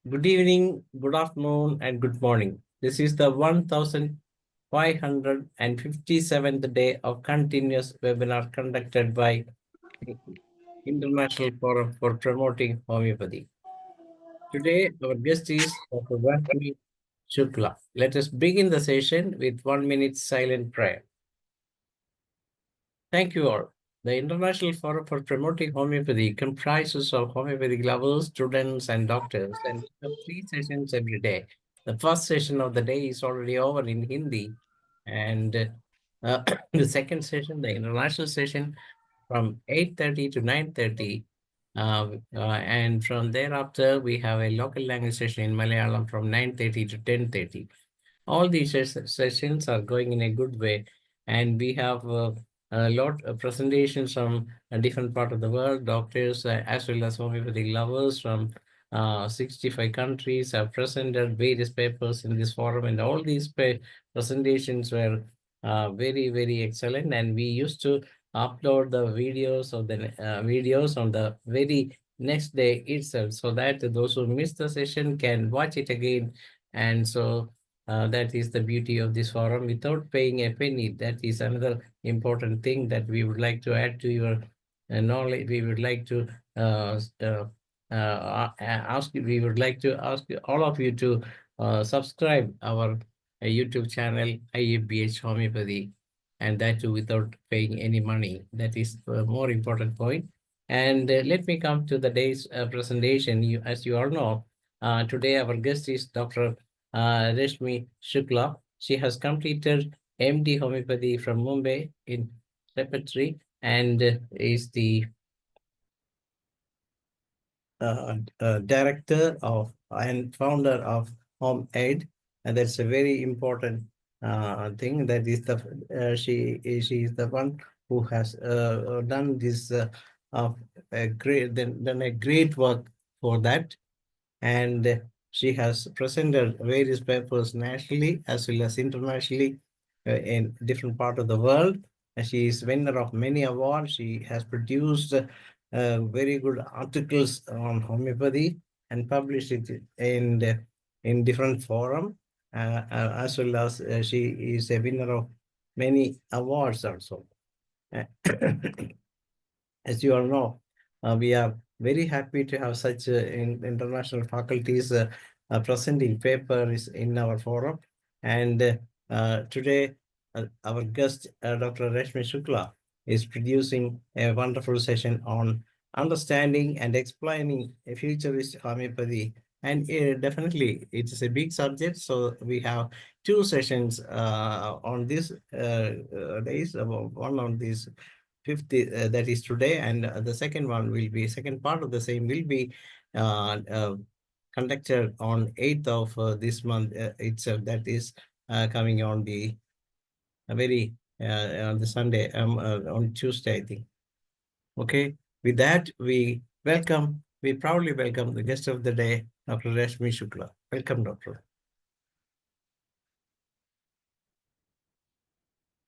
Good evening, good afternoon, and good morning. This is the 1557th day of continuous webinar conducted by International Forum for Promoting Homeopathy. Today, our guest is Dr. RASHMI Shukla. Let us begin the session with 1 minute silent prayer. Thank you all. The International Forum for Promoting Homeopathy comprises of homeopathic lovers, students, and doctors, and we have 3 sessions every day. The first session of the day is already over in Hindi, and the second session, the international session, from 8:30 to 9:30, and from thereafter we have a local language session in Malayalam from 9:30 to 10:30. All these sessions are going in a good way, and we have a lot of presentations from a different part of the world. Doctors as well as homeopathic lovers from 65 countries have presented various papers in this forum, and all these presentations were very excellent. And we used to upload the videos of the videos on the very next day itself, so that those who missed the session can watch it again. And so that is the beauty of this forum without paying a penny. That is another important thing that we would like to add to your knowledge. We would like to ask you, we would like to ask all of you to subscribe our YouTube channel, IFPH Homeopathy, and that too without paying any money. That is the more important point. And let me come to the day's presentation. As you all know, today our guest is Dr. RASHMI Shukla. She has completed MD Homeopathy from Mumbai in repertory and is the director of and founder of Home Aid, and that's a very important thing. That is the she is the one who has done this done a great work for that, and she has presented various papers nationally as well as internationally in different part of the world. And she is winner of many awards. She has produced very good articles on homeopathy and published it in different forum, as well as she is a winner of many awards also. As you all know, we are very happy to have such international faculties presenting papers in our forum. And today, our guest, Dr. RASHMI Shukla, is producing a wonderful session on understanding and explaining a futurist homeopathy. And definitely, it is a big subject. So we have 2 sessions on this days, one on this 50, that is today, and the second one will be, second part of the same will be conducted on 8th of this month itself. That is coming on the very on the Sunday, on Tuesday, I think. Okay, with that, we proudly welcome the guest of the day, Dr. RASHMI Shukla. Welcome, doctor.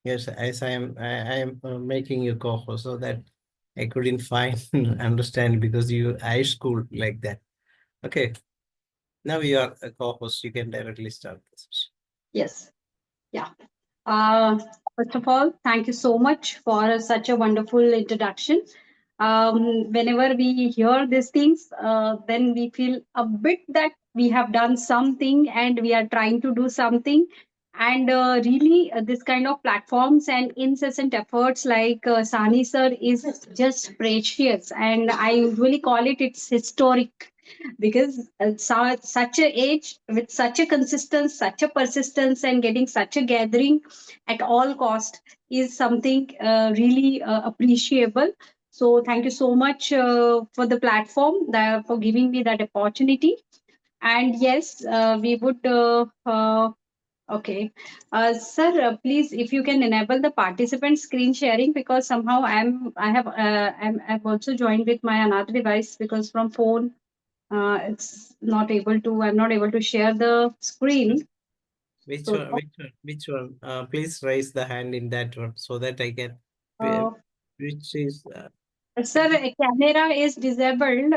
Yes, as I am making you co-host so that I couldn't find understand because I school like that. Okay, now you are a co-host. You can directly start this. Yes. Yeah. Uh, First of all, thank you so much for such a wonderful introduction. Whenever we hear these things, then we feel a bit that we have done something and we are trying to do something. And really, this kind of platforms and incessant efforts like Sani sir is just precious. And I usually call it's historic because such a age with such a consistency, such a persistence, and getting such a gathering at all cost is something really appreciable. So thank you so much for the platform, for giving me that opportunity. And yes, we would. Okay, sir, please, if you can enable the participant screen sharing, because somehow I've also joined with my another device, because from phone it's not able to, I'm not able to share the screen. Which So one? Which one? Which one? Please raise the hand in that one so that I can. uh, Which is? Sir, camera is disabled.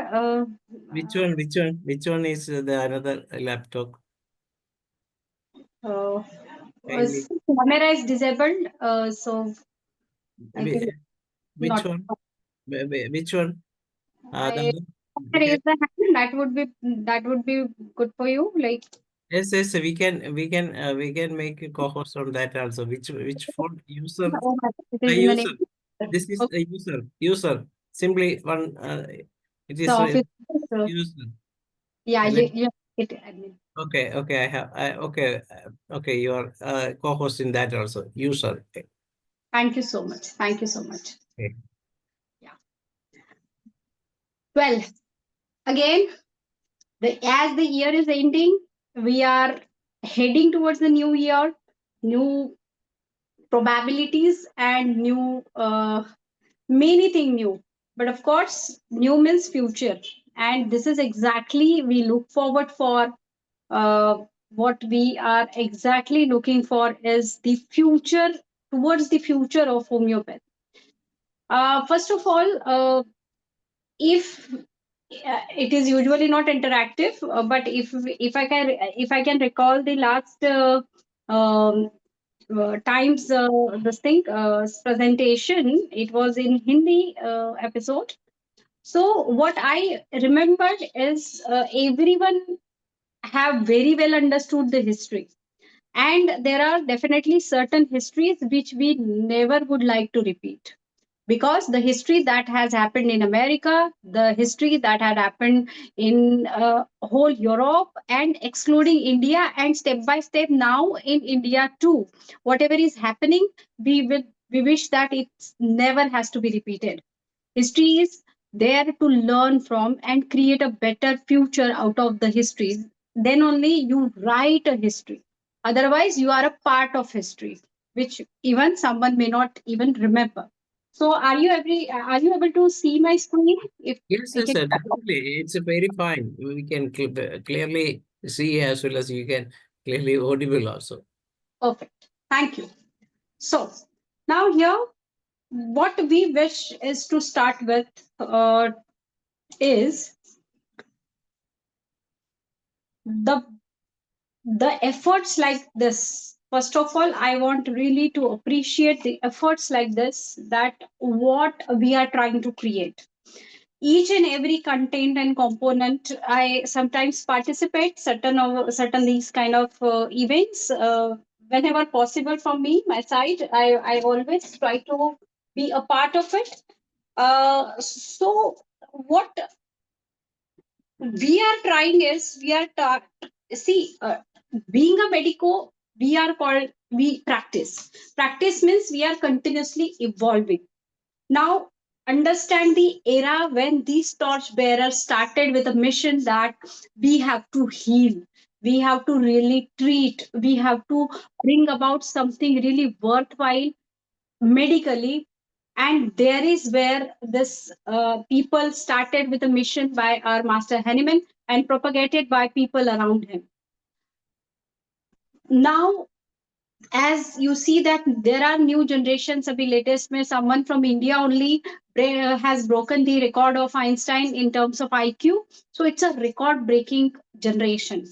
Which one? Which one? Which one is the another laptop? Uh, Kindly. camera is disabled. So I think Which not. one? Which one? The I other? raise the hand. That would be good for you. Like Yes, yes, we can make a co-host on that also. Which phone user? oh, it A is in the name. user. This is Okay, a user. User. Simply one. It the is a office. So, user. yeah, Let- it admin. Okay, okay. I have. Okay, okay. You are co-host in that also. User. Okay. Thank you so much. Thank you so much. Okay. Yeah. Well, again, as the year is ending, we are heading towards the new year, new probabilities, and new many thing new. But of course, new means future, and this is exactly we look forward for. What we are exactly looking for is the future towards the future of homeopathy. First of all, if it is usually not interactive, but if I can recall the last um, times this thing presentation, it was in Hindi episode. So what I remembered is everyone have very well understood the history, and there are definitely certain histories which we never would like to repeat, because the history that has happened in America, the history that had happened in whole Europe, and excluding India, and step by step now in India too, whatever is happening, we wish that it never has to be repeated. History is there to learn from and create a better future out of the history. Then only you write a history. Otherwise, you are a part of history, which even someone may not even remember. So, are you able to see my screen? If Yes, I yes, can, sir. Definitely. It's a very fine. We can clearly see as well as you can clearly audible also. perfect. Thank you. So, now here, what we wish is to start with is the efforts like this. First of all, I want really to appreciate the efforts like this, that what we are trying to create, each and every content and component. I sometimes participate certain these kind of events whenever possible from me, my side. I always try to be a part of it. So what we are trying is see, being a medico, we are called, we practice means we are continuously evolving. Now understand the era when these torch bearers started with a mission that we have to heal, we have to really treat, we have to bring about something really worthwhile medically. And there is where this people started with a mission by our master Hahnemann and propagated by people around him. Now as you see that there are new generations, abhi latest mein someone from India only has broken the record of Einstein in terms of IQ. So it's a record breaking generation.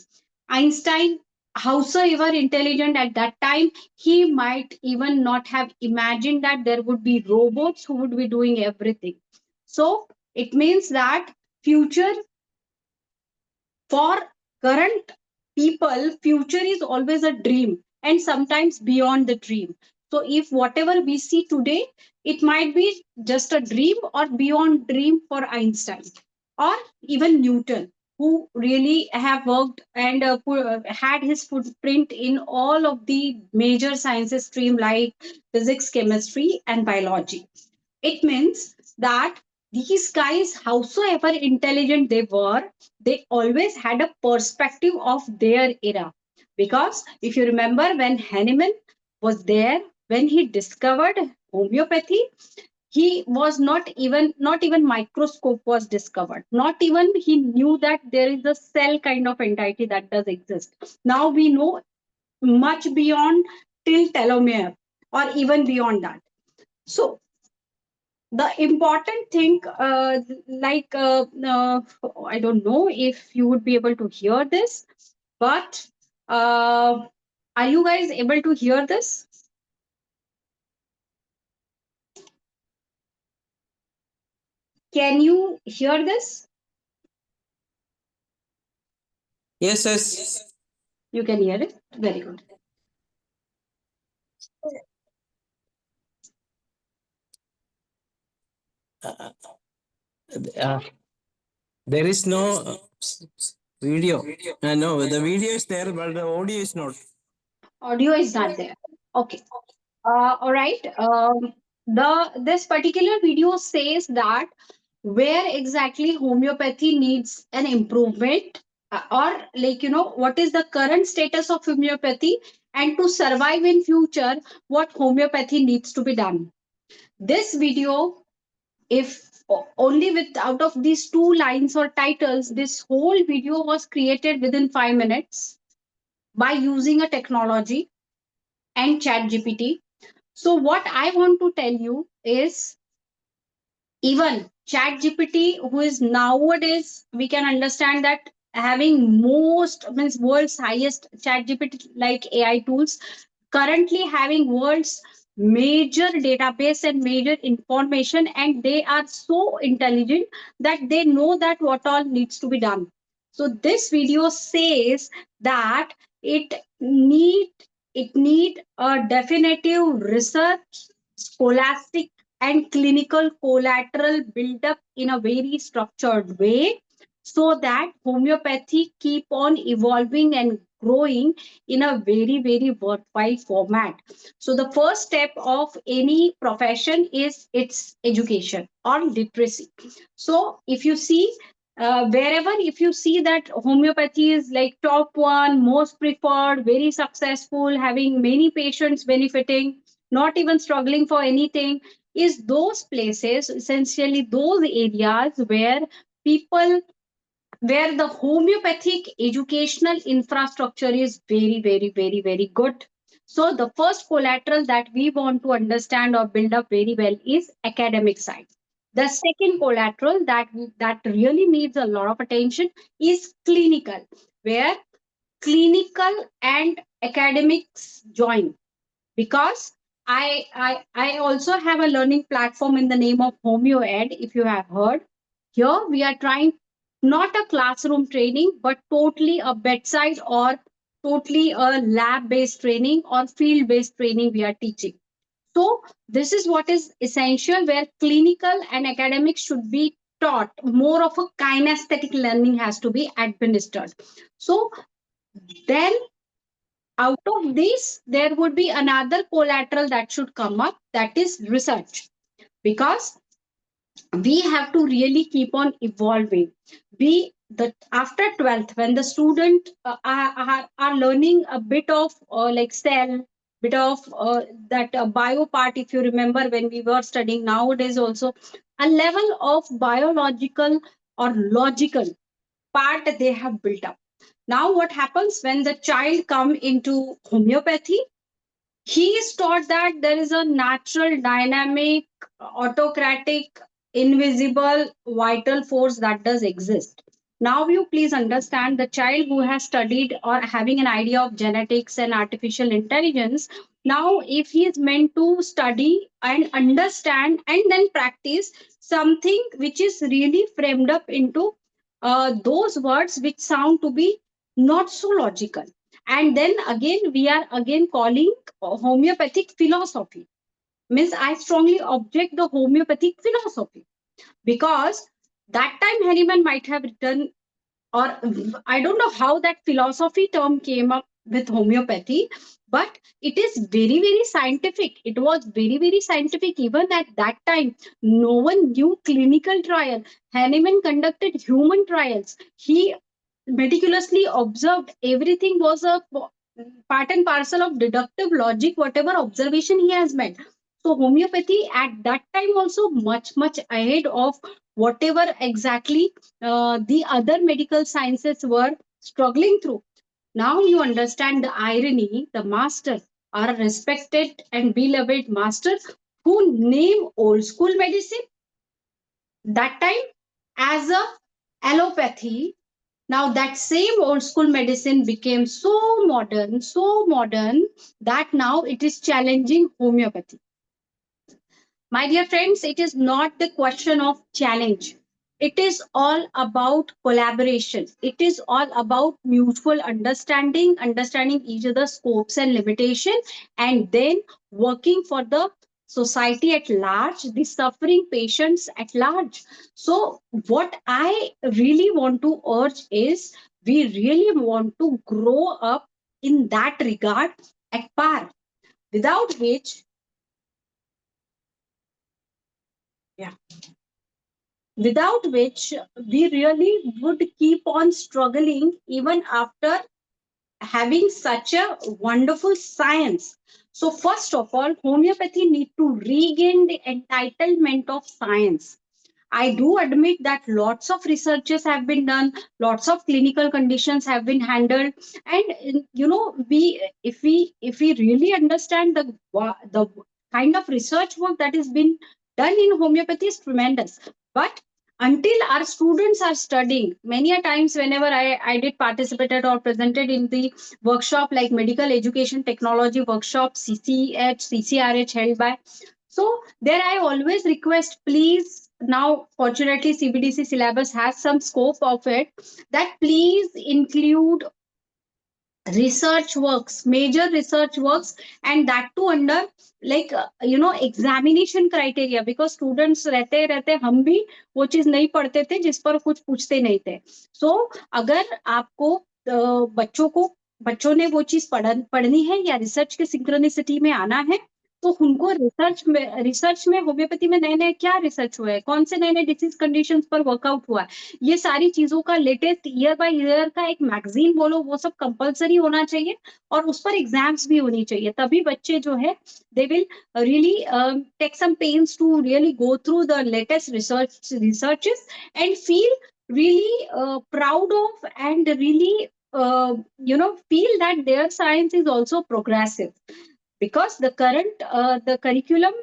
Einstein, howsoever intelligent at that time, he might even not have imagined that there would be robots who would be doing everything. So it means that future, for current people, future is always a dream and sometimes beyond the dream. So if whatever we see today, it might be just a dream or beyond dream for Einstein or even Newton, who really have worked and had his footprint in all of the major sciences stream like physics, chemistry, and biology. It means that these guys, howsoever intelligent they were, they always had a perspective of their era. Because if you remember, when Hahnemann was there, when he discovered homeopathy, he was not even microscope was discovered. Not even he knew that there is a cell kind of entity that does exist. Now we know much beyond till telomere or even beyond that. So The important thing, I don't know if you would be able to hear this, but are you guys able to hear this? Can you hear this? Yes, yes. You can hear it. Very good. Uh, uh, there is no video. No, the video is there, but the audio is not. Audio is not there. Okay. All right. This particular video says that where exactly homeopathy needs an improvement, or what is the current status of homeopathy, and to survive in future, what homeopathy needs to be done. This video, if only with out of these two lines or titles, this whole video was created within 5 minutes by using a technology and chat gpt. So what I want to tell you is, even chat gpt, who is nowadays, we can understand that having most means world's highest chat gpt like ai tools, currently having world's major database and major information, and they are so intelligent that they know that what all needs to be done. So this video says that it need it need a definitive research, scholastic and clinical collateral built up in a very structured way, so that homeopathy keep on evolving and growing in a very very worthwhile format. So the first step of any profession is its education or literacy. So if you see, wherever if you see that homeopathy is like top one, most preferred, very successful, having many patients benefiting, not even struggling for anything, is those places, essentially those areas where people, where the homeopathic educational infrastructure is very very very very good. So the first collateral that we want to understand or build up very well is academic side. The second collateral that really needs a lot of attention is clinical, where clinical and academics join. Because I also have a learning platform in the name of Homeo Ed, if you have heard. Here we are trying not a classroom training, but totally a bedside or totally a lab based training or field based training we are teaching. So this is what is essential, where clinical and academics should be taught. More of a kinesthetic learning has to be administered. So then out of this, there would be another collateral that should come up, that is research. Because we have to really keep on evolving. We the after 12th, when the student are learning a bit of like cell, bit of that bio part, if you remember when we were studying, nowadays also a level of biological or logical part they have built up. Now what happens when the child come into homeopathy? He is taught that there is a natural, dynamic, autocratic, invisible, vital force that does exist. Now, you please understand, the child who has studied or having an idea of genetics and artificial intelligence. Now, if he is meant to study and understand and then practice something which is really framed up into those words which sound to be not so logical, and then again we are again calling homeopathic philosophy, means I strongly object the homeopathic philosophy. Because that time Hahnemann might have written, or I don't know how that philosophy term came up with homeopathy, but it is very very scientific. It was very very scientific. Even at that time, no one knew clinical trial. Hahnemann conducted human trials. He meticulously observed everything, was a part and parcel of deductive logic, whatever observation he has made. So homeopathy at that time also much much ahead of whatever exactly the other medical sciences were struggling through. Now you understand the irony. The master, our respected and beloved master, who name old school medicine that time as a allopathy. Now that same old school medicine became so modern that now it is challenging homeopathy. My dear friends, it is not the question of challenge. It is all about collaboration. It is all about mutual understanding each other's scopes and limitation, and then working for the society at large, the suffering patients at large. So, what I really want to urge is we really want to grow up in that regard at par, without which, yeah, without which we really would keep on struggling even after having such a wonderful science. So first of all, homeopathy need to regain the entitlement of science. I do admit that lots of researches have been done, lots of clinical conditions have been handled, and we if we really understand the kind of research work that has been done in homeopathy is tremendous. But until our students are studying, many a times whenever I did participated or presented in the workshop like medical education technology workshop CCH, CCRH held by, so there I always request, please, now fortunately CBDC syllabus has some scope of it, that please include research works, major research works, and that too under like examination criteria, because students रहते रहते हम भी वो चीज नहीं पढ़ते थे जिस पर कुछ पूछते नहीं थे. So अगर आपको बच्चों ने वो चीज पढ़नी है या रिसर्च के सिंक्रोनिसिटी में आना है, तो उनको रिसर्च में होम्योपैथी में नए नए क्या रिसर्च हुआ है, कौन से नए नए डिसीज कंडीशंस पर वर्कआउट हुआ है, ये सारी चीजों का लेटेस्ट ईयर बाय ईयर का एक मैगजीन बोलो, वो सब कंपलसरी होना चाहिए और उस पर एग्जाम्स भी होनी चाहिए. तभी बच्चे जो है they will really take some pains to really go through the latest researches and feel really proud of and really feel that their science is also progressive, because the curriculum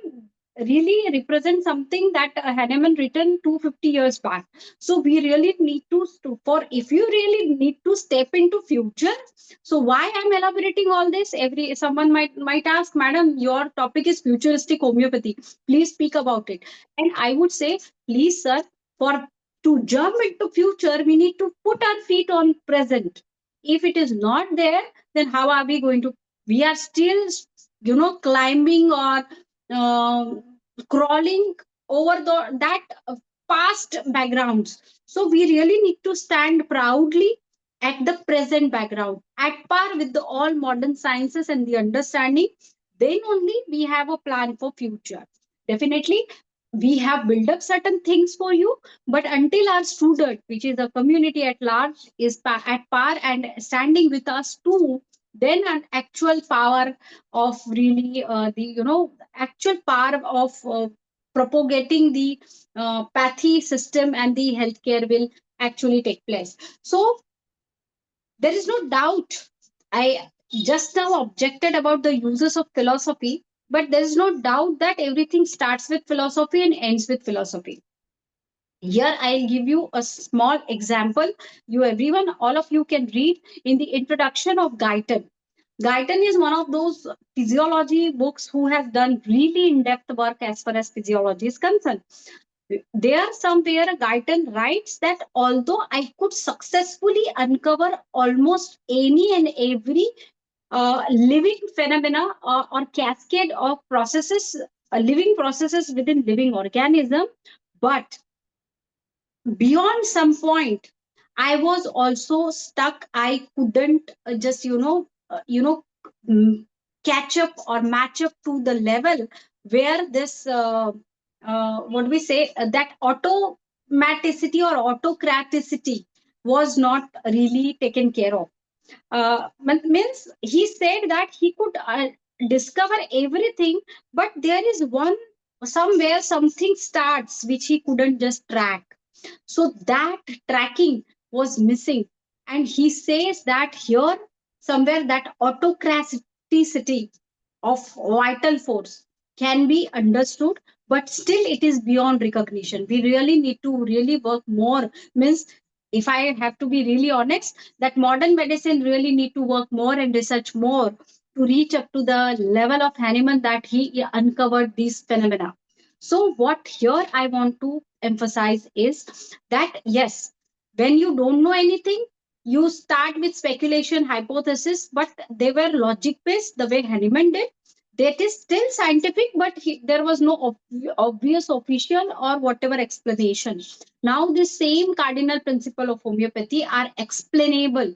really represents something that Hahnemann written 250 years back. So we really need to, for if you really need to step into future. So why I'm elaborating all this? Someone might ask, Madam, your topic is futuristic homeopathy. Please speak about it. And I would say, please, sir, for to jump into future, we need to put our feet on present. If it is not there, then how are we going to? We are still climbing or crawling over that past backgrounds. So we really need to stand proudly at the present background, at par with all modern sciences and the understanding. Then only we have a plan for future. Definitely we have built up certain things for you, but until our student, which is the community at large, is at par and standing with us too, then an actual power of really the actual power of propagating the pathy system and the healthcare will actually take place. So there is no doubt. I just now objected about the uses of philosophy, but there is no doubt that everything starts with philosophy and ends with philosophy. Here I'll give you a small example. Everyone, all of you can read in the introduction of Guyton. Guyton is one of those physiology books who has done really in-depth work as far as physiology is concerned. There somewhere Guyton writes that although I could successfully uncover almost any and every living phenomena or cascade of processes, living processes within living organism, but beyond some point, I was also stuck. I couldn't just catch up or match up to the level where this what we say that automaticity or autocraticity was not really taken care of. Means he said that he could discover everything, but there is one somewhere something starts which he couldn't just track. So that tracking was missing. And he says that here, somewhere that autocraticity of vital force. can be understood, but still it is beyond recognition. We really need to really work more. Means, if I have to be really honest, that modern medicine really need to work more and research more to reach up to the level of Hahnemann that he uncovered these phenomena. So what here I want to emphasize is that yes, when you don't know anything, you start with speculation, hypothesis, but they were logic based the way Hahnemann did. That is still scientific, but there was no obvious official or whatever explanation. Now the same cardinal principle of homeopathy are explainable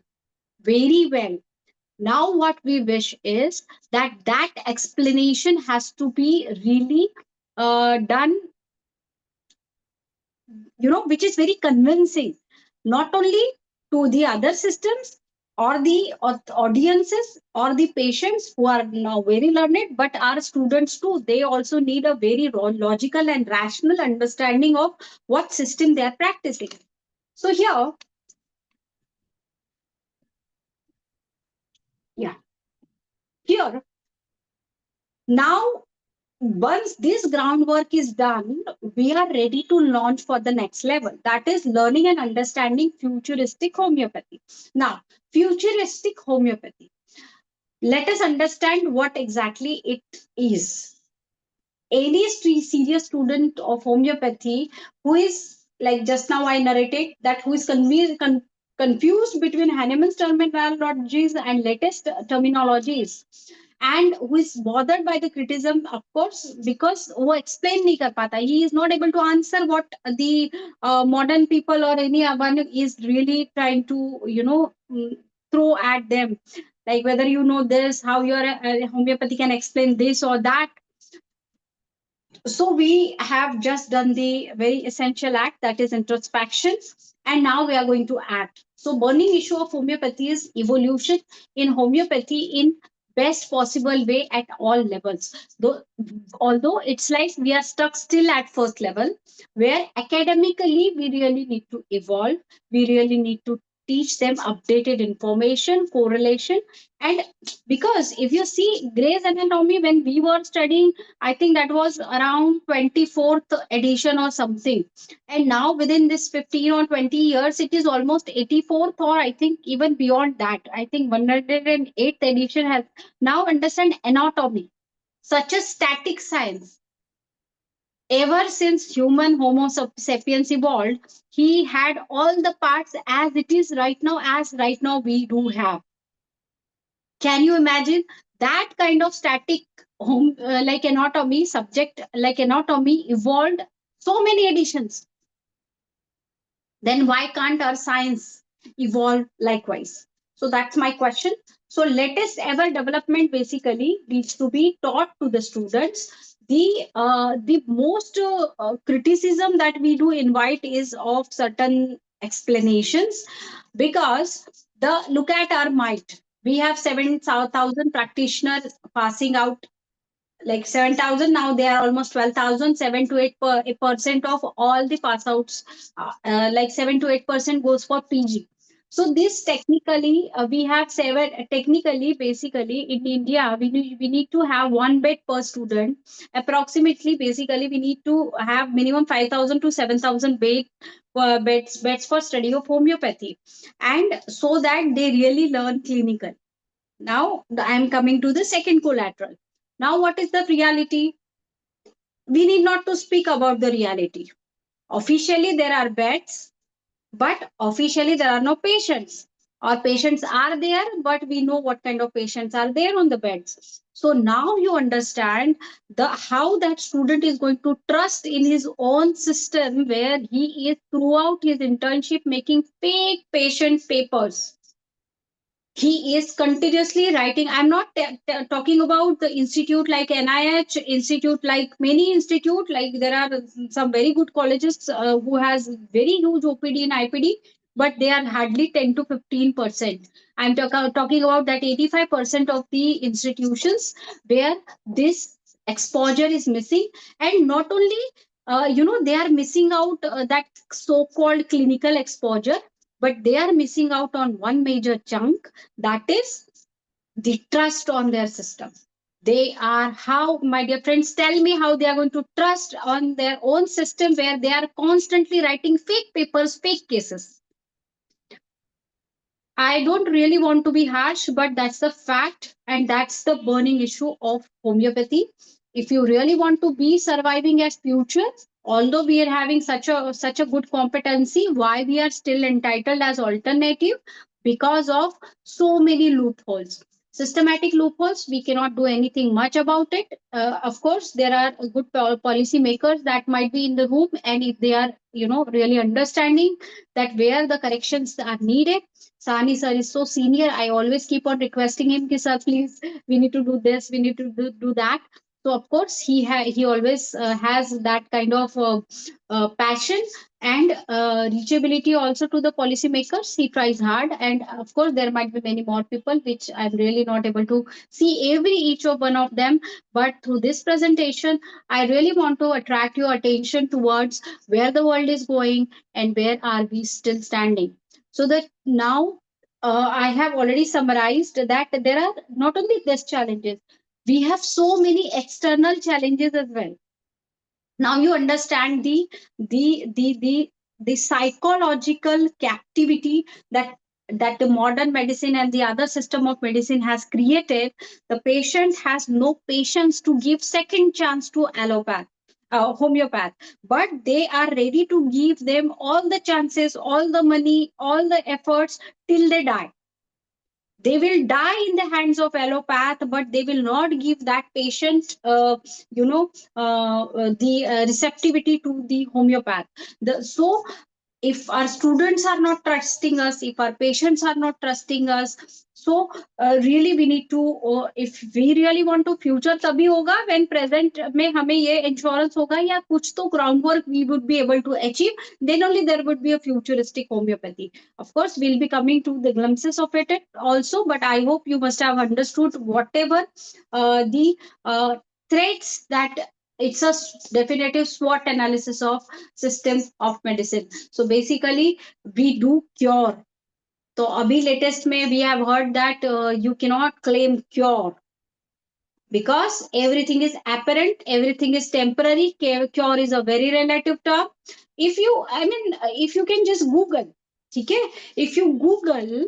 very well. Now what we wish is that that explanation has to be really done, which is very convincing, not only to the other systems or the audiences or the patients who are now very learned, but our students too. They also need a very logical and rational understanding of what system they are practicing. So here, yeah, here now, once this groundwork is done, we are ready to launch for the next level. That is learning and understanding futuristic homeopathy. Now, futuristic homeopathy. Let us understand what exactly it is. Any serious student of homeopathy who is, like just now I narrated, that who is confused between Hahnemann's terminologies and latest terminologies, and who is bothered by the criticism, of course, because वो explain नहीं कर पाता, he is not able to answer what the modern people or anyone is really trying to throw at them, like whether this, how your homeopathy can explain this or that. So we have just done the very essential act, that is introspection, and now we are going to act. So burning issue of homeopathy is evolution in homeopathy in best possible way at all levels. Though, although it's like we are stuck still at first level, where academically we really need to evolve, we really need to teach them updated information, correlation, and because if you see Gray's Anatomy when we were studying, I think that was around 24th edition or something. And now within this 15 or 20 years, it is almost 84th, or I think even beyond that. I think 108th edition has now understand anatomy, such a static science. Ever since human Homo sapiens evolved, he had all the parts as it is right now, as right now we do have. Can you imagine that kind of static like anatomy subject, like anatomy evolved so many editions? Then why can't our science evolve likewise? So that's my question. So latest ever development basically needs to be taught to the students. The most criticism that we do invite is of certain explanations, because the look at our might. We have 7,000 practitioners passing out, like 7,000, now they are almost 12,000. 7 to 8% of all the pass outs, like 7 to 8% goes for PG. So this technically, we have seven, technically, basically in India, we need to have one bed per student. Approximately, basically, we need to have minimum 5,000 to 7,000 beds for study of homeopathy. And so that they really learn clinical. Now, I am coming to the second collateral. Now, what is the reality? We need not to speak about the reality. Officially, there are beds, but officially, there are no patients. Or patients are there, but we know what kind of patients are there on the beds. So now you understand the how that student is going to trust in his own system, where he is throughout his internship making fake patient papers. He is continuously writing. I'm not talking about the institute like NIH institute, like many institute, like there are some very good colleges who has very huge OPD and IPD, but they are hardly 10 to 15%. I'm talking about that 85% of the institutions where this exposure is missing. And not only they are missing out that so-called clinical exposure, but they are missing out on one major chunk, that is the trust on their system. They are, how, my dear friends, tell me how they are going to trust on their own system where they are constantly writing fake papers, fake cases. I don't really want to be harsh, but that's the fact, and that's the burning issue of homeopathy. If you really want to be surviving as future, although we are having such a good competency, why we are still entitled as alternative? Because of so many loopholes. Systematic loopholes, we cannot do anything much about it. Of course, there are good policy makers that might be in the room, and if they are, really understanding that where the corrections are needed, Sani sir is so senior. I always keep on requesting him, ki, sir, please, we need to do this, we need to do that. So of course he always has that kind of passion and reachability also to the policymakers. He tries hard, and of course there might be many more people which I'm really not able to see every each of one of them. But through this presentation, I really want to attract your attention towards where the world is going and where are we still standing. So that now I have already summarized that there are not only these challenges, we have so many external challenges as well. Now you understand the psychological captivity that the modern medicine and the other system of medicine has created. The patient has no patience to give second chance to allopath, homeopath, but they are ready to give them all the chances, all the money, all the efforts till they die. They will die in the hands of allopath, but they will not give that patient the receptivity to the homeopath. So if our students are not trusting us, if our patients are not trusting us, so really we need to, if we really want to future तभी होगा when present में हमें ये insurance होगा या कुछ तो groundwork we would be able to achieve, then only there would be a futuristic homeopathy. Of course we'll be coming to the glimpses of it also, but I hope you must have understood whatever the threats that it's a definitive SWOT analysis of systems of medicine. So basically we do cure. So abhi latest mein we have heard that you cannot claim cure because everything is apparent, everything is temporary. Cure is a very relative term. If you can just Google, okay? If you Google,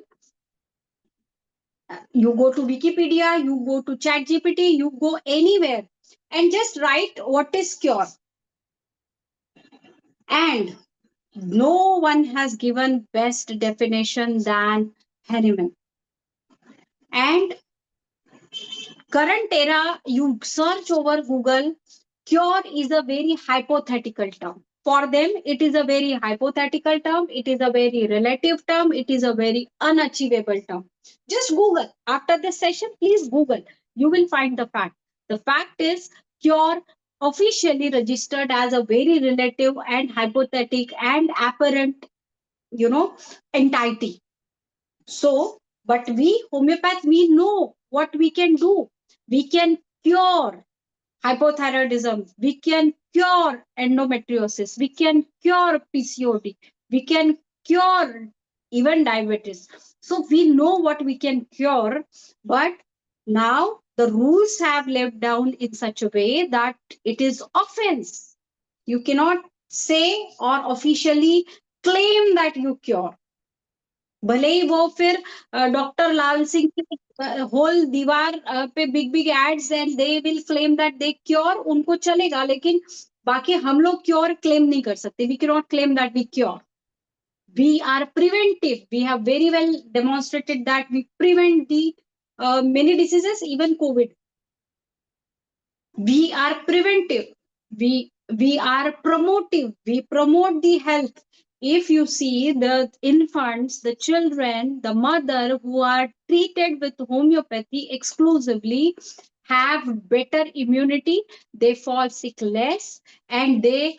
you go to Wikipedia, you go to ChatGPT, you go anywhere and just write what is cure. And no one has given best definition than Henneman. And current era, you search over Google, cure is a very hypothetical term. For them, it is a very hypothetical term. It is a very relative term. It is a very unachievable term. Just Google. After this session, please Google. You will find the fact. The fact is, cure officially registered as a very relative and hypothetical and apparent, entity. So, but we homeopath, we know what we can do. We can cure hypothyroidism. We can cure endometriosis. We can cure PCOD. We can cure even diabetes. So we know what we can cure, but now the rules have laid down in such a way that it is offense. You cannot say or officially claim that you cure. भले ही वो फिर doctor लाल सिंह की whole दीवार पे big big ads and they will claim that they cure, उनको चलेगा, लेकिन बाकी हम लोग क्योर क्लेम नहीं कर सकते. We can not claim that we cure. We are preventive. We have very well demonstrated that we prevent the many diseases, even COVID. We are preventive. We are promotive. We promote the health. If you see the infants, the children, the mother who are treated with homeopathy exclusively have better immunity, they fall sick less, and they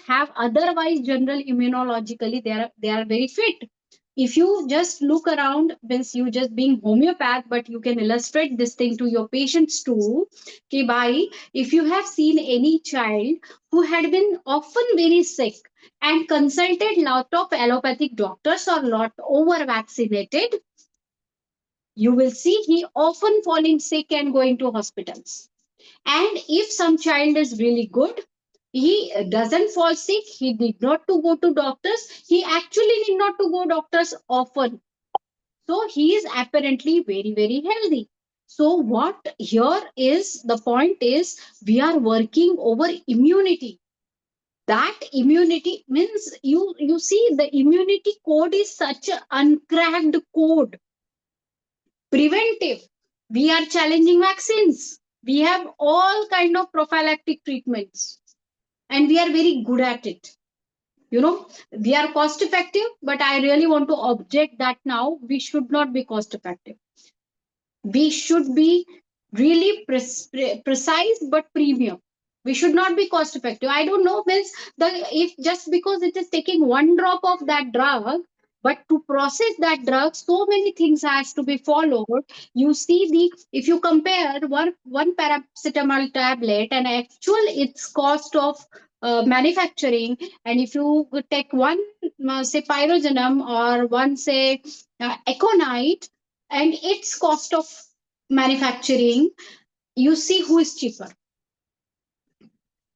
have otherwise general immunologically they are very fit. If you just look around, means you just being homeopath, but you can illustrate this thing to your patients too. Okay, bye. If you have seen any child who had been often very sick and consulted lot of allopathic doctors or lot over vaccinated, you will see he often falling sick and going to hospitals. And if some child is really good, he doesn't fall sick, he did not to go to doctors, he actually need not to go doctors often. So he is apparently very, very healthy. So what here is the point is we are working over immunity. That immunity means you see the immunity code is such an uncracked code. Preventive, we are challenging vaccines, we have all kind of prophylactic treatments, and we are very good at it. You know, we are cost effective, but I really want to object that now we should not be cost effective. We should be really precise but premium. We should not be cost effective. I don't know, means the if just because it is taking one drop of that drug, but to process that drug so many things has to be followed. You see, the if you compare one paracetamol tablet and actual its cost of manufacturing, and if you take one say pyrogenum or one say econite, and its cost of manufacturing, you see who is cheaper,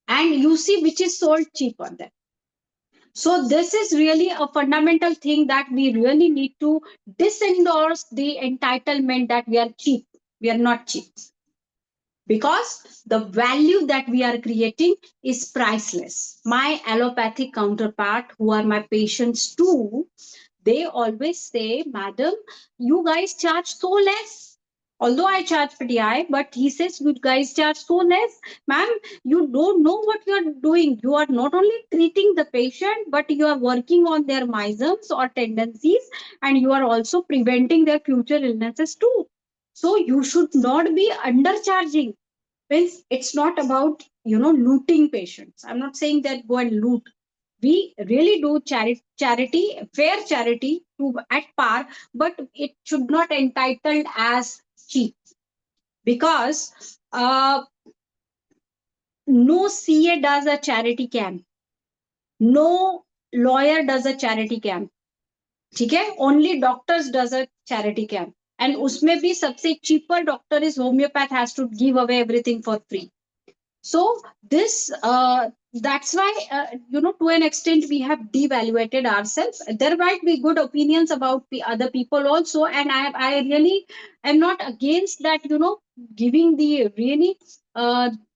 and you see which is sold cheaper then. So this is really a fundamental thing that we really need to disendorse the entitlement that we are cheap. We are not cheap, because the value that we are creating is priceless. My allopathic counterpart, who are my patients too, they always say, madam, you guys charge so less. Although I charge pretty high, but he says, you guys charge so less. Ma'am, you don't know what you are doing. You are not only treating the patient, but you are working on their miasms or tendencies, and you are also preventing their future illnesses too. So you should not be undercharging. Means it's not about, looting patients. I'm not saying that go and loot. We really do charity, fair charity to at par, but it should not entitled as cheap, because no CA does a charity camp, no lawyer does a charity camp. ठीक है, only doctors does a charity camp, and उसमें भी सबसे cheaper doctor is homeopath, has to give away everything for free. So this that's why to an extent we have devaluated ourselves. There might be good opinions about the other people also, and I really am not against that, giving the really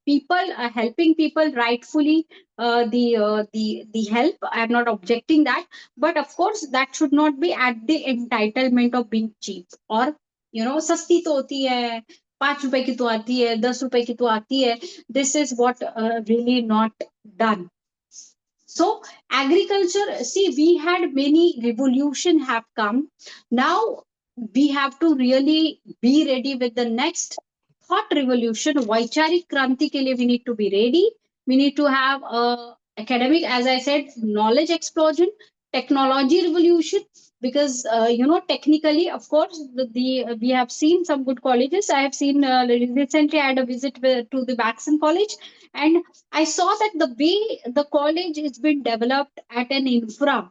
people helping people rightfully the help. I am not objecting that, but of course that should not be at the entitlement of being cheap, or सस्ती तो होती है, 5 रुपए की तो आती है, 10 रुपए की तो आती है. This is what really not done. So agriculture, see, we had many revolution have come. Now we have to really be ready with the next thought revolution. Vaicharik kranti ke liye we need to be ready. We need to have academic, as I said, knowledge explosion, technology revolution, because technically, of course, we have seen some good colleges. I have seen recently I had a visit to the Baxon College, and I saw that the way the college is been developed at an infra,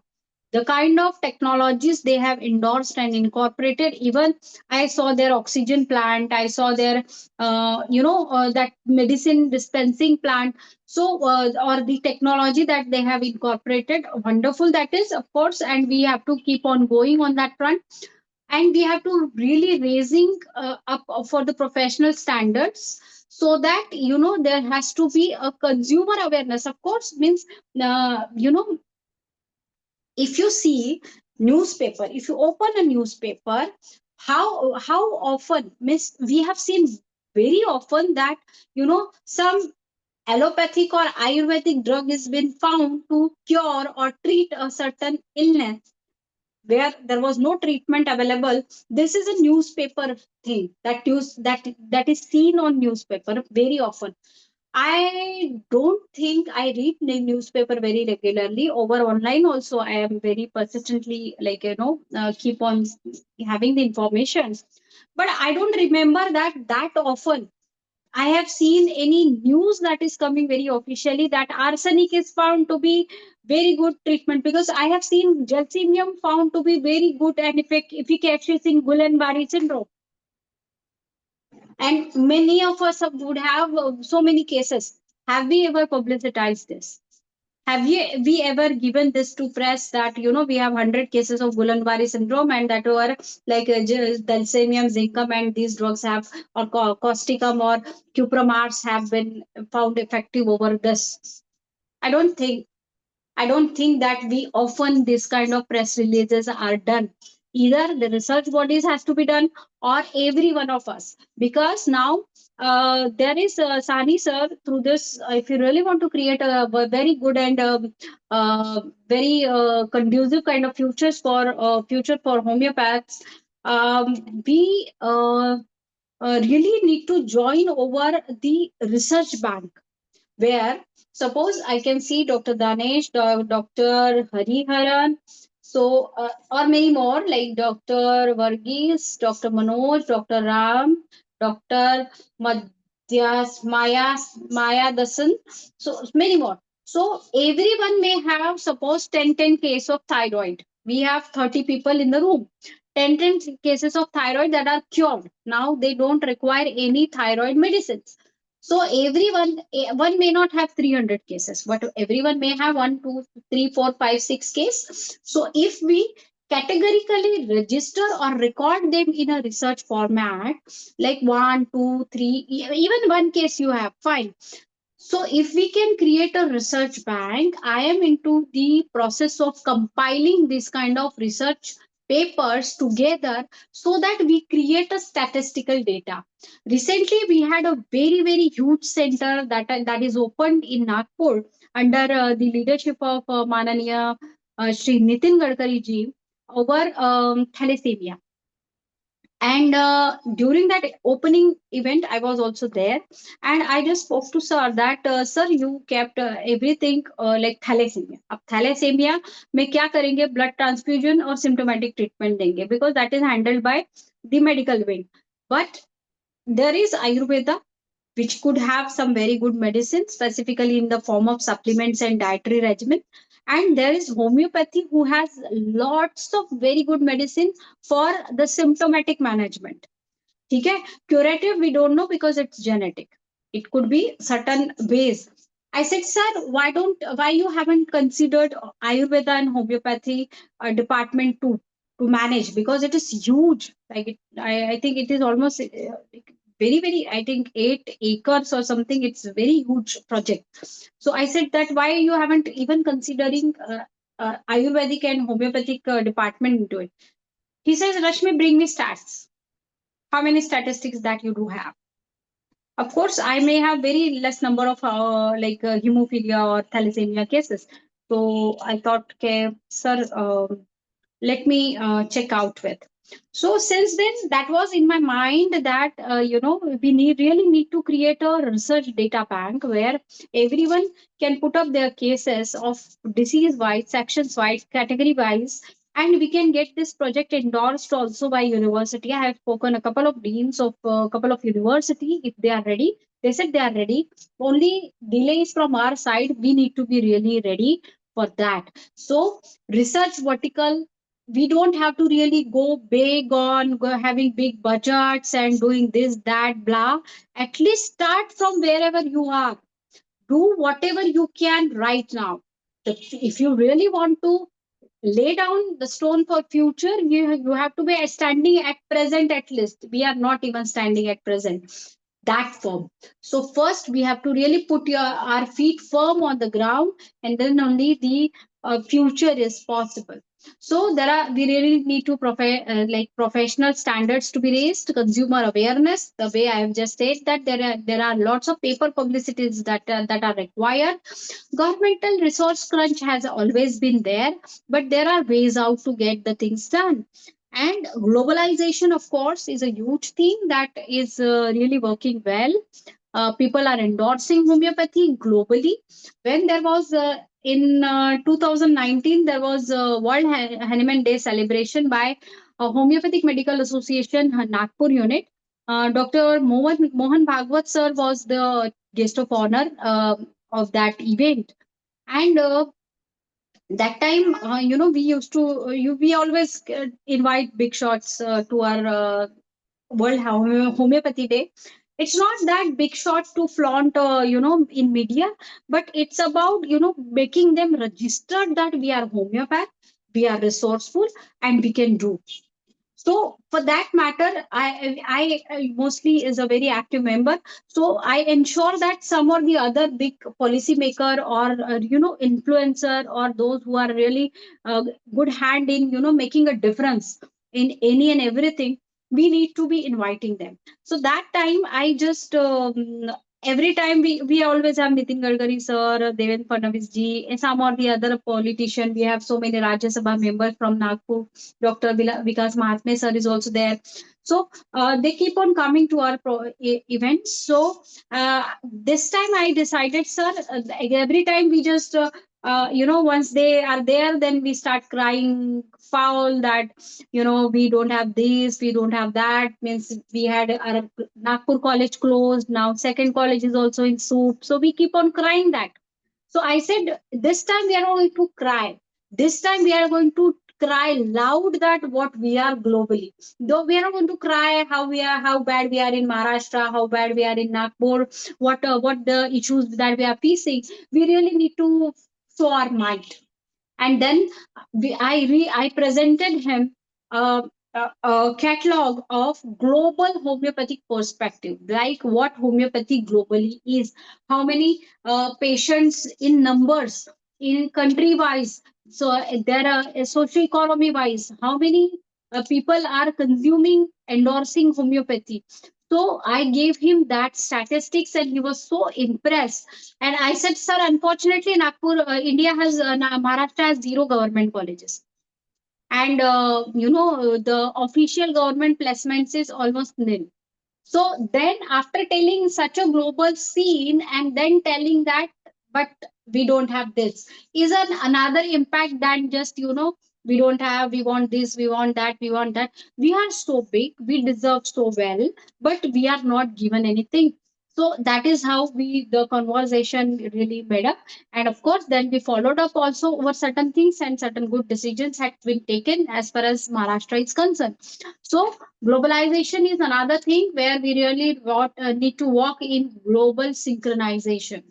the kind of technologies they have endorsed and incorporated. Even I saw their oxygen plant, I saw their that medicine dispensing plant. So or the technology that they have incorporated, wonderful that is, of course, and we have to keep on going on that front, and we have to really raising up for the professional standards, so that there has to be a consumer awareness, of course. Means if you see newspaper, if you open a newspaper, how often, miss, we have seen very often that some allopathic or ayurvedic drug has been found to cure or treat a certain illness where there was no treatment available. This is a newspaper thing that is seen on newspaper very often. I don't think I read the newspaper very regularly. Over online also, I am very persistently, like, keep on having the information. But I don't remember that often. I have seen any news that is coming very officially that arsenic is found to be very good treatment, because I have seen gelsemium found to be very good and efficacious in Guillain-Barré syndrome. And many of us would have so many cases. Have we ever publicized this? Have we ever given this to press that we have 100 cases of Guillain-Barré syndrome and that were like dalsemium, zincum, and these drugs have, or causticum or cupramars have been found effective over this? I don't think. I don't think that we often this kind of press releases are done. Either the research bodies has to be done or every one of us. Because now there is Sani sir through this. If you really want to create a very good and very conducive kind of future for homeopaths, we really need to join over the research bank where suppose I can see Dr. Danesh, Dr. Hariharan, so or many more like Dr. Varghese, Dr. Manoj, Dr. Ram, Dr. Maya Dasan, so many more. So everyone may have suppose 10 case of thyroid. We have 30 people in the room. 10 cases of thyroid that are cured. Now they don't require any thyroid medicines, so everyone, one may not have 300 cases, but everyone may have 1, 2, 3, 4, 5, 6 case. So if we categorically register or record them in a research format, like 1, 2, 3, even one case you have, fine. So if we can create a research bank, I am into the process of compiling this kind of research papers together so that we create a statistical data. Recently, we had a very huge center that is opened in Nagpur under the leadership of Mananiya Shri Nitin Gadkari ji over thalassemia. And during that opening event, I was also there, and I just spoke to sir that sir, you kept everything like thalassemia. अब thalassemia में क्या करेंगे? Blood transfusion और symptomatic treatment देंगे because that is handled by the medical wing. But there is Ayurveda, which could have some very good medicine, specifically in the form of supplements and dietary regimen. And there is homeopathy, who has lots of very good medicine for the symptomatic management. Okay? Curative, we don't know because it's genetic. It could be certain ways. I said, sir, why you haven't considered Ayurveda and homeopathy department to manage, because it is huge. Like I think it is almost very, I think 8 acres or something. It's a very huge project. So I said that why you haven't even considering Ayurvedic and homeopathic department into it. He says, Rashmi, bring me stats. How many statistics that you do have? Of course, I may have very less number of hemophilia or thalassemia cases. So I thought, okay, sir, let me check out with. So since then, that was in my mind that we really need to create a research data bank where everyone can put up their cases of disease wise, sections wise, category wise, and we can get this project endorsed also by university. I have spoken a couple of deans of a couple of university. If they are ready, they said they are ready. Only delay is from our side. We need to be really ready for that. So research vertical, we don't have to really go big on having big budgets and doing this, that, blah. At least start from wherever you are. Do whatever you can right now. If you really want to lay down the stone for future, you have to be standing at present. At least we are not even standing at present that firm. So first we have to really put our feet firm on the ground, and then only the future is possible. So we really need to professional standards to be raised, consumer awareness. The way I have just said that there are lots of paper publicities that are required. Governmental resource crunch has always been there, but there are ways out to get the things done. And globalization, of course, is a huge thing that is really working well. People are endorsing homeopathy globally. When there was in 2019, there was a World Hanuman Day celebration by Homeopathic Medical Association Nagpur unit. Dr. Mohan Bhagwat sir was the guest of honor of that event. And that time, we used to, we always invite big shots to our World Homeopathy Day, it's not that big shot to flaunt, in media, but it's about, making them registered that we are homeopath, we are resourceful, and we can do. So for that matter, I mostly is a very active member. So I ensure that some or the other big policymaker or influencer or those who are really good hand in making a difference in any and everything, we need to be inviting them. So that time I just every time we always have Nitin Gadkari sir, Devendra Fadnavis ji, and some or the other politician. We have so many Rajya Sabha members from Nagpur. Dr. Vikas Mahatme sir is also there. So they keep on coming to our events. So this time I decided, sir, every time we just, once they are there, then we start crying foul that, we don't have this, we don't have that. Means we had our Nagpur college closed. Now second college is also in soup. So we keep on crying that. So I said, this time we are not going to cry. This time we are going to cry loud that what we are globally. Though we are not going to cry how bad we are in Maharashtra, how bad we are in Nagpur, what the issues that we are facing. We really need to show our might. And then I presented him a catalog of global homeopathic perspective, like what homeopathy globally is, how many patients in numbers in country wise. So there are social economy wise, how many people are consuming, endorsing homeopathy. So I gave him that statistics and he was so impressed. And I said, sir, unfortunately, Nagpur, India has, Maharashtra has zero government colleges. And, the official government placements is almost nil. So then, after telling such a global scene and then telling that, but we don't have this, is another impact than just, we don't have, we want this, we want that, we want that. We are so big, we deserve so well, but we are not given anything. So that is how the conversation really made up. And of course, then we followed up also over certain things and certain good decisions had been taken as far as Maharashtra is concerned. So globalization is another thing where we really need to walk in global synchronization.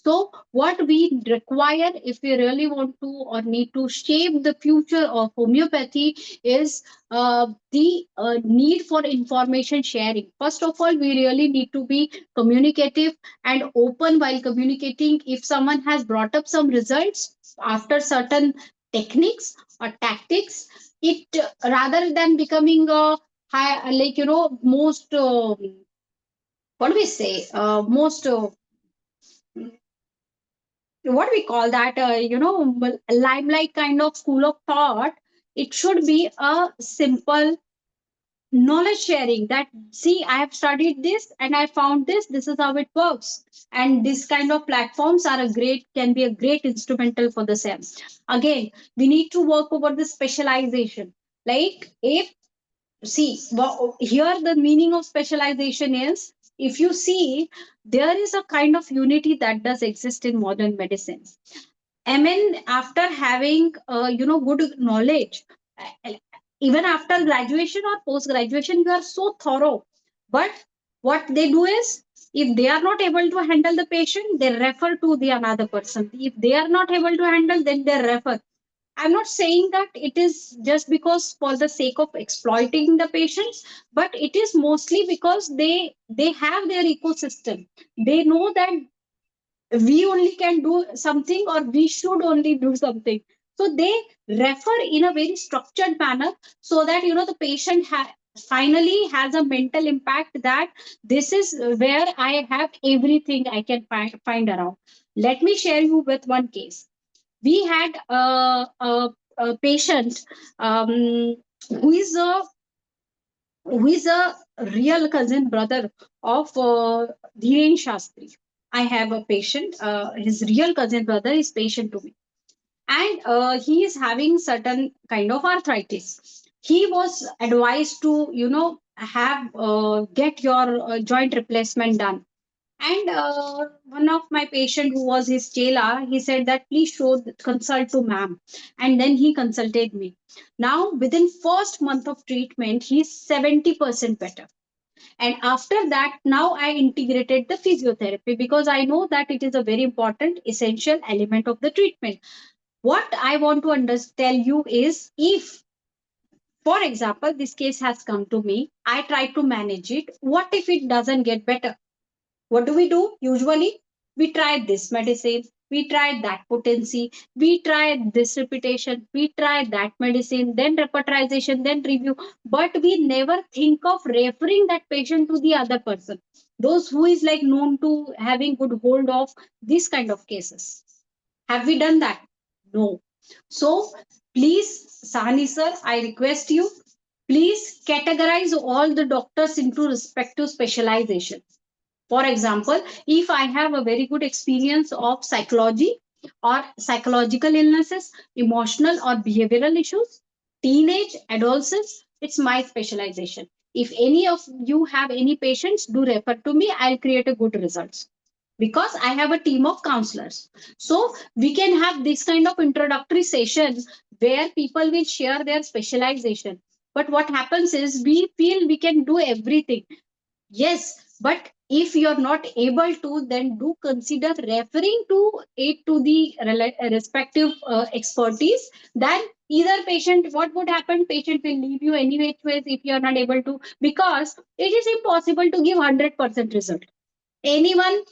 So, what we require if we really want to or need to shape the future of homeopathy is the need for information sharing. First of all, we really need to be communicative and open while communicating. If someone has brought up some results after certain techniques or tactics, it rather than becoming a high, like most what do we say, most what we call that, limelight kind of school of thought. It should be a simple knowledge sharing that, see, I have studied this and I found this is how it works. And this kind of platforms are a great, can be a great instrumental for the same. Again, we need to work over the specialization. Like, if, see, here the meaning of specialization is, if you see, there is a kind of unity that does exist in modern medicine. I mean, after having good knowledge, uh, even after graduation or post graduation, you are so thorough. But what they do is, if they are not able to handle the patient, they refer to the another person. If they are not able to handle, then they refer. I'm not saying that it is just because for the sake of exploiting the patients, but it is mostly because they have their ecosystem. They know that we only can do something or we should only do something. So they refer in a very structured manner so that the patient finally has a mental impact that this is where I have everything I can find around. Let me share you with one case. We had a patient who is a real cousin brother of Dhiren Shastri. I have a patient, his real cousin brother is patient to me. And he is having certain kind of arthritis. He was advised to, have get your joint replacement done. And one of my patient who was his chela, he said that please consult to ma'am. And then he consulted me. Now within first month of treatment, he's 70% better. And after that, now I integrated the physiotherapy because I know that it is a very important, essential element of the treatment. What I want to tell you is, if, for example, this case has come to me, I try to manage it. What if it doesn't get better? What do we do? Usually, we try this medicine, we try that potency, we try this repetition, we try that medicine, then repetition, then review. But we never think of referring that patient to the other person. Those who is like known to having good hold of this kind of cases. Have we done that? No. So please, Sahani sir, I request you, please categorize all the doctors into respective specialization. For example, if I have a very good experience of psychology or psychological illnesses, emotional or behavioral issues, teenage, adolescents, it's my specialization. If any of you have any patients, do refer to me. I'll create a good results because I have a team of counselors. So we can have this kind of introductory sessions where people will share their specialization. But what happens is we feel we can do everything. Yes, but if you're not able to, then do consider referring to it to the respective expertise. Then either patient, what would happen? Patient will leave you anyway if you're not able to, because it is impossible to give 100% result. Anyone,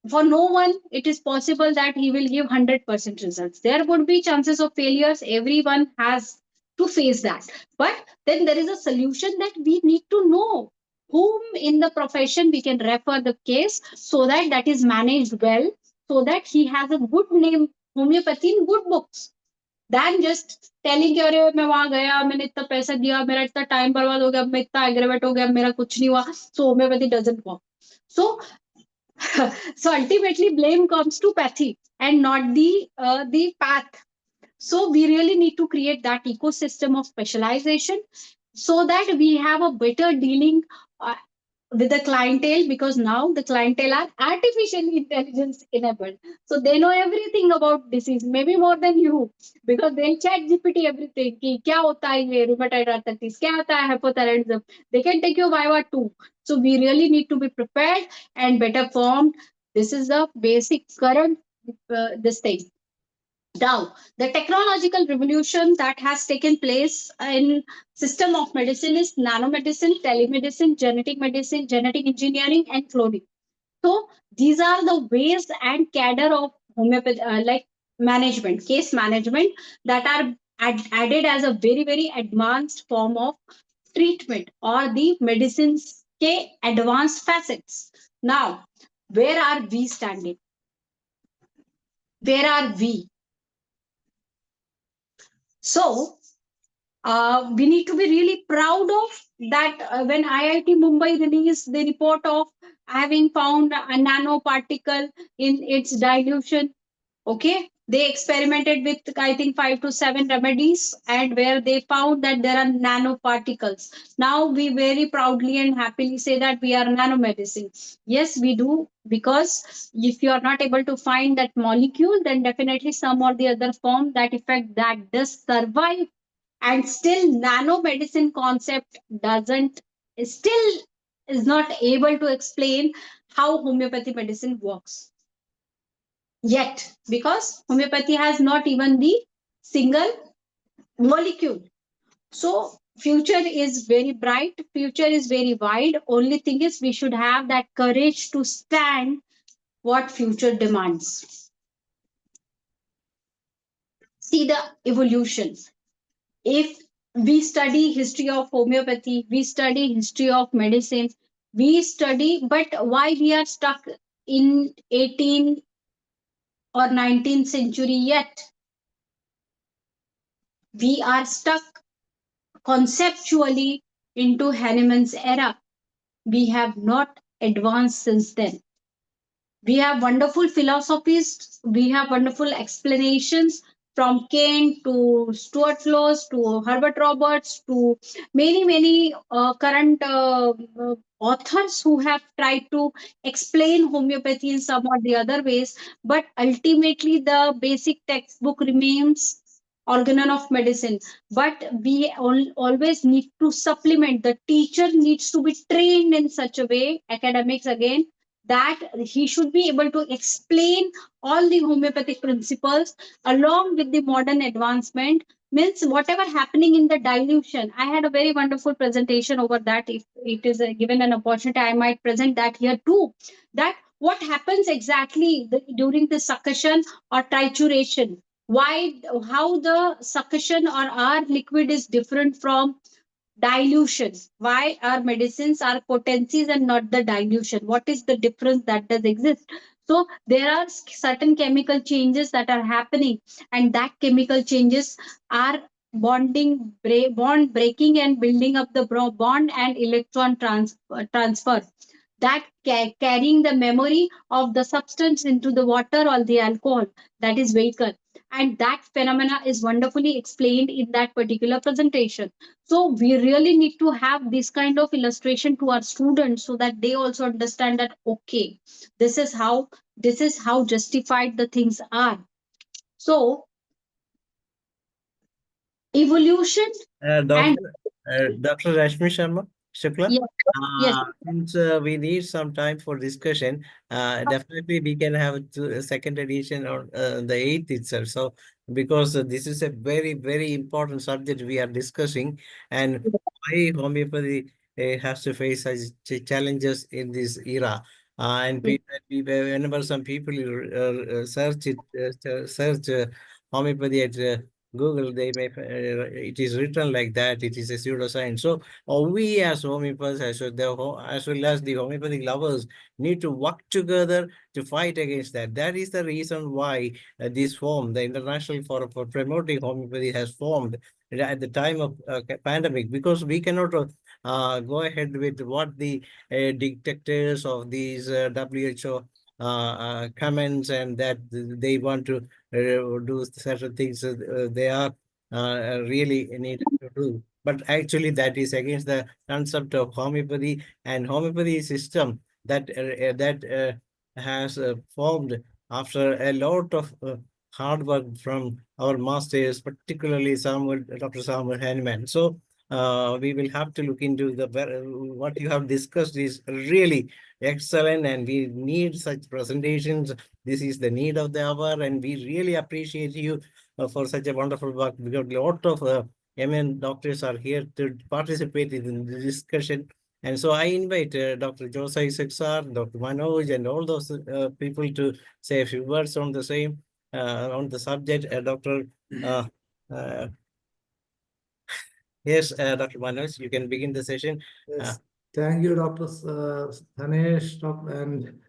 for no one it is possible that he will give 100% results. There would be chances of failures. Everyone has to face that. But then there is a solution that we need to know whom in the profession we can refer the case, so that that is managed well, so that he has a good name homeopathy in good books, than just telling कि अरे मैं वहां गया, मैंने इतना पैसा दिया, मेरा इतना टाइम बर्बाद हो गया, मैं इतना एग्रेवेट हो गया, मेरा कुछ नहीं हुआ, so homeopathy doesn't work. So so ultimately blame comes to pathy and not the path. So we really need to create that ecosystem of specialization so that we have a better dealing with the clientele, because now the clientele are artificially intelligence enabled. So they know everything about disease, maybe more than you, because they'll chat GPT everything. कि क्या होता है ये rheumatoid arthritis, क्या होता है hypothyroidism. They can take you Viva too. So we really need to be prepared and better formed. This is the basic current this thing. Now, the technological revolution that has taken place in system of medicine is nanomedicine, telemedicine, genetic medicine, genetic engineering, and cloning. So these are the ways and cadre of homeopathy, like management, case management, that are added as a very, very advanced form of treatment or the medicines ke advanced facets. Now, where are we standing? Where are we? So we need to be really proud of that. When IIT Mumbai released the report of having found a nanoparticle in its dilution, okay, they experimented with I think 5 to 7 remedies, and where they found that there are nanoparticles. Now we very proudly and happily say that we are nanomedicine. Yes, we do, because if you are not able to find that molecule, then definitely some or the other form that effect that does survive. And still nanomedicine concept doesn't, still is not able to explain how homeopathy medicine works yet, because homeopathy has not even the single molecule. So future is very bright, future is very wide. Only thing is we should have that courage to stand what future demands. See the evolution. If we study history of homeopathy, we study history of medicine, we study, but why we are stuck in 18th or 19th century yet? We are stuck conceptually into Hahnemann's era. We have not advanced since then. We have wonderful philosophies, we have wonderful explanations, from Kane to Stuart Laws to Herbert Roberts to many current authors who have tried to explain homeopathy in some or the other ways. But ultimately, the basic textbook remains organon of medicine, but we always need to supplement. The teacher needs to be trained in such a way, academics again, that he should be able to explain all the homeopathic principles along with the modern advancement. Means whatever happening in the dilution. I had a very wonderful presentation over that. If it is given an opportunity, I might present that here too. That what happens exactly during the succussion or trituration, why, how the succussion or our liquid is different from dilution, why our medicines are potencies and not the dilution, what is the difference that does exist. So there are certain chemical changes that are happening, and that chemical changes are bond breaking and building up the bond and electron transfer, that carrying the memory of the substance into the water or the alcohol, that is vehicle. And that phenomena is wonderfully explained in that particular presentation. So we really need to have this kind of illustration to our students so that they also understand that okay, this is how justified the things are. So evolution and Dr. Rashmi Shukla, yes, yes, since we need some time for discussion, definitely we can have a second edition on the 8th itself. So, because this is a very, very important subject we are discussing, and why homeopathy has to face such challenges in this era. And whenever some people search homeopathy at Google, they may it is written like that. It is a pseudoscience. So we as homeopaths, as well as the homeopathic lovers, need to work together to fight against that. That is the reason why this form, the International Forum for Promoting Homeopathy, has formed at the time of pandemic, because we cannot go ahead with what the dictators of these WHO comments, and that they want to do certain things they are really needed to do. But actually, that is against the concept of homeopathy, and homeopathy system that has formed after a lot of hard work from our masters, particularly Dr. Samuel Hahnemann. So we will have to look into what you have discussed is really excellent, and we need such presentations. This is the need of the hour, and we really appreciate you for such a wonderful work, because a lot of MN doctors are here to participate in the discussion. And so I invite Dr. Josai Sexar, Dr. Manoj, and all those people to say a few words on the same, on the subject. Dr. Yes, Dr. Manoj, you can begin the session. Yes. Thank you, Dr. Dhanesh, and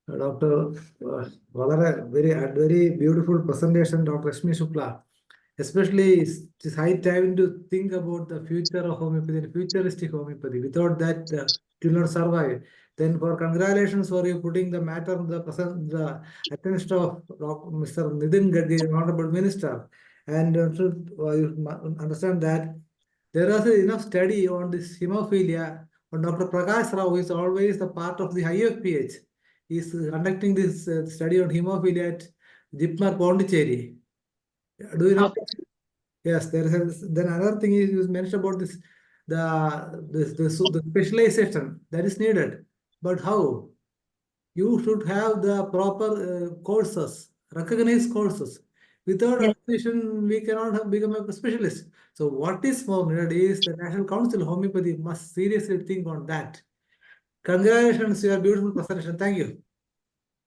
Dr. Very beautiful presentation, Dr. Rashmi Shukla. Especially, it's high time to think about the future of homeopathy, futuristic homeopathy. Without that, it will not survive. Then, for congratulations for you putting the matter in the attention of Mr. Nidin Gadgeri, Honorable Minister. And you understand that there is enough study on this hemophilia. Dr. Prakash Rao is always the part of the IFPH. He is conducting this study on hemophilia at Jipmar Pondicherry. Do you know? okay. Yes, there is. Then another thing is you mentioned about this, the specialization that is needed. But how? You should have the proper courses, recognized courses. Without Yes. recognition, we cannot become a specialist. So what is more needed is the National Council of Homeopathy must seriously think on that. Congratulations, your beautiful presentation. Thank you.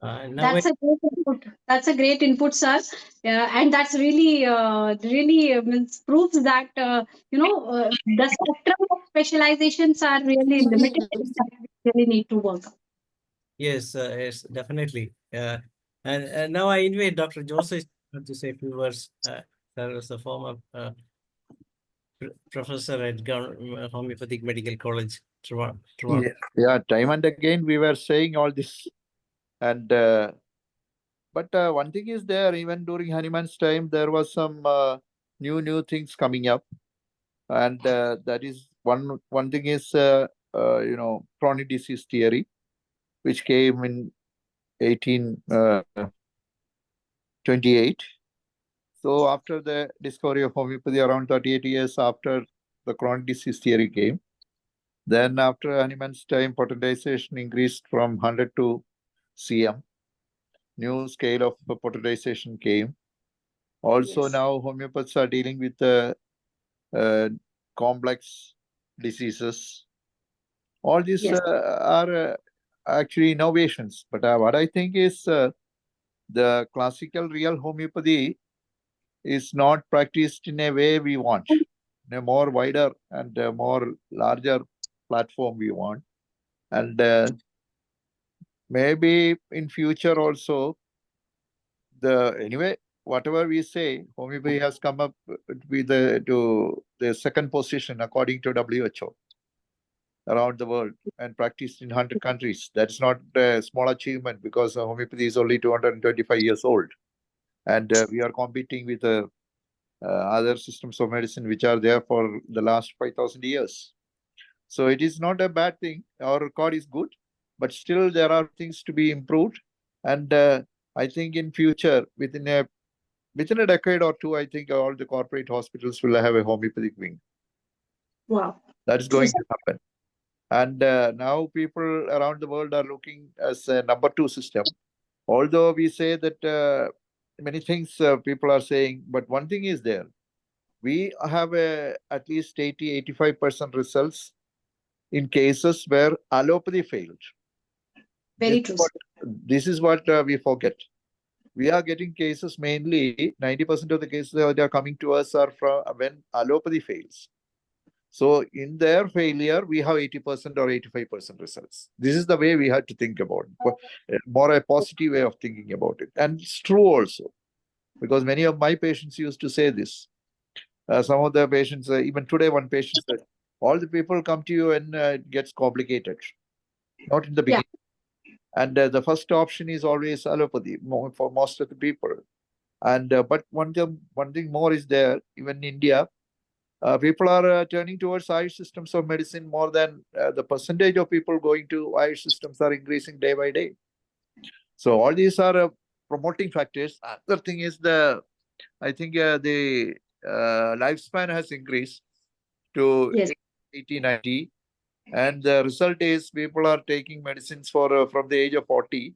Now That's a great input. That's a great input, sir. And that's really means proves that the spectrum of specializations are really limited. We really need to work. yes, yes, definitely. And now I invite Dr. Joseph to say a few words. Sir is a former professor at Homeopathic Medical College, Toronto. Yeah, time and again we were saying all this. And but one thing is there, even during Hanuman's time, there was some new things coming up. And that is one thing is, chronic disease theory, which came in 1828. So after the discovery of homeopathy, around 38 years after the chronic disease theory came, then after Hahnemann's time, potentization increased from 100 to cm. New scale of potentization came. Also Yes. now homeopaths are dealing with complex diseases. All these Yes. are actually innovations. But what I think is the classical real homeopathy is not practiced in a way we want, in a more wider and more larger platform we want. And maybe in future also, anyway, whatever we say, homeopathy has come up with to the second position according to WHO around the world and practiced in 100 countries. That's not a small achievement because homeopathy is only 225 years old. And we are competing with other systems of medicine which are there for the last 5,000 years. So it is not a bad thing. Our record is good, but still there are things to be improved. And I think in future, within a decade or two, I think all the corporate hospitals will have a homeopathic wing. Wow. That's going to happen. And now people around the world are looking as a number 2 system. Although we say that many things people are saying, but one thing is there. We have at least 80-85% results in cases where allopathy failed. Very true. This is what we forget. We are getting cases mainly, 90% of the cases that are coming to us are from when allopathy fails. So in their failure, we have 80% or 85% results. This is the way we have to think about it, more a positive way of thinking about it. And it's true also, because many of my patients used to say this. Some of the patients, even today, one patient said, all the people come to you and it gets complicated, not in the beginning. And the first option is always allopathy for most of the people. And but one thing more is there, even in India, people are turning towards Ayurvedic systems of medicine more than the percentage of people going to Ayurvedic systems are increasing day by day. So all these are promoting factors. Another thing is I think the lifespan has increased to 80, 90. And the result is people are taking medicines for from the age of 40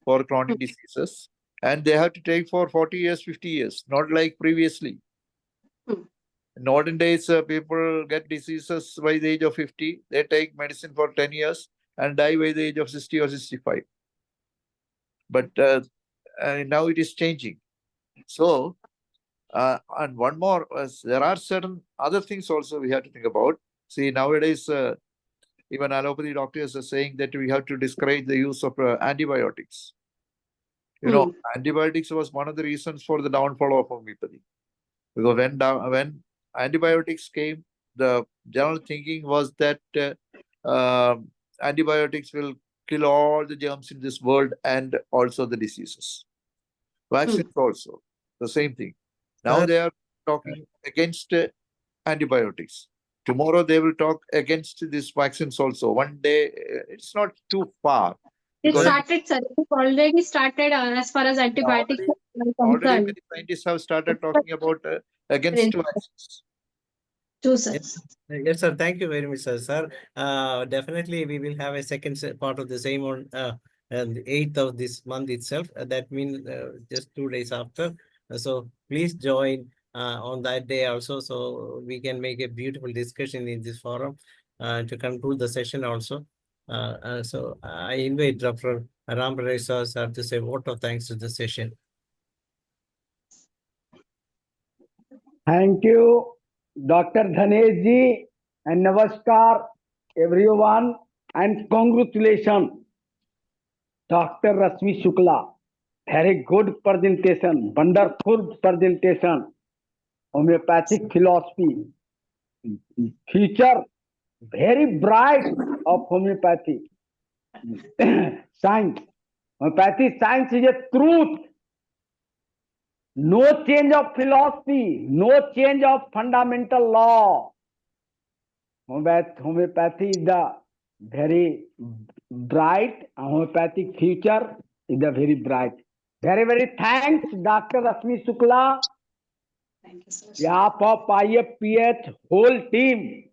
for chronic diseases. And they have to take for 40 years, 50 years, not like previously. In olden days, people get diseases by the age of 50. They take medicine for 10 years and die by the age of 60 or 65. But now it is changing. So, and one more, there are certain other things also we have to think about. See, nowadays, even allopathy doctors are saying that we have to discourage the use of antibiotics. You know, antibiotics was one of the reasons for the downfall of homeopathy. Because when antibiotics came, the general thinking was that antibiotics will kill all the germs in this world and also the diseases. Vaccines also, the same thing. Now they are talking against antibiotics. Tomorrow they will talk against these vaccines also. One day, it's not too far. It started, sir. It already started as far as antibiotics are Already concerned. many scientists have started talking about against vaccines. True, sir. Yes, sir. Thank you very much, sir. Sir, definitely we will have a second part of the same on the 8th of this month itself. That means just 2 days after. So please join on that day also, so we can make a beautiful discussion in this forum to conclude the session also. So I invite Dr. Ram Paresa sir to say a vote of thanks to the session. Thank you, Dr. Dhanesh ji, and Namaskar, everyone, and congratulations, Dr. RASHMI Shukla. Very good presentation, wonderful presentation, homeopathic philosophy, future very bright of homeopathy. Science, homeopathy science is a truth. No change of philosophy, no change of fundamental law. Homeopathy is the very bright, homeopathic future is the very bright. Very, very thanks, Dr. RASHMI Shukla, Thank you so much. behalf of IFPH whole team,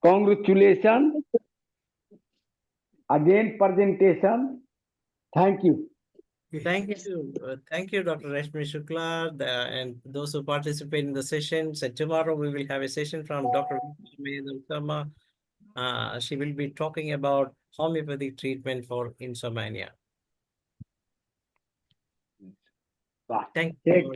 congratulations. Again, presentation. Thank you. Thank you, Dr. Rashmi Shukla, and those who participate in the sessions. And tomorrow we will have a session from Dr. Sharma. She will be talking about homeopathic treatment for insomnia. Bye. Thank Take you.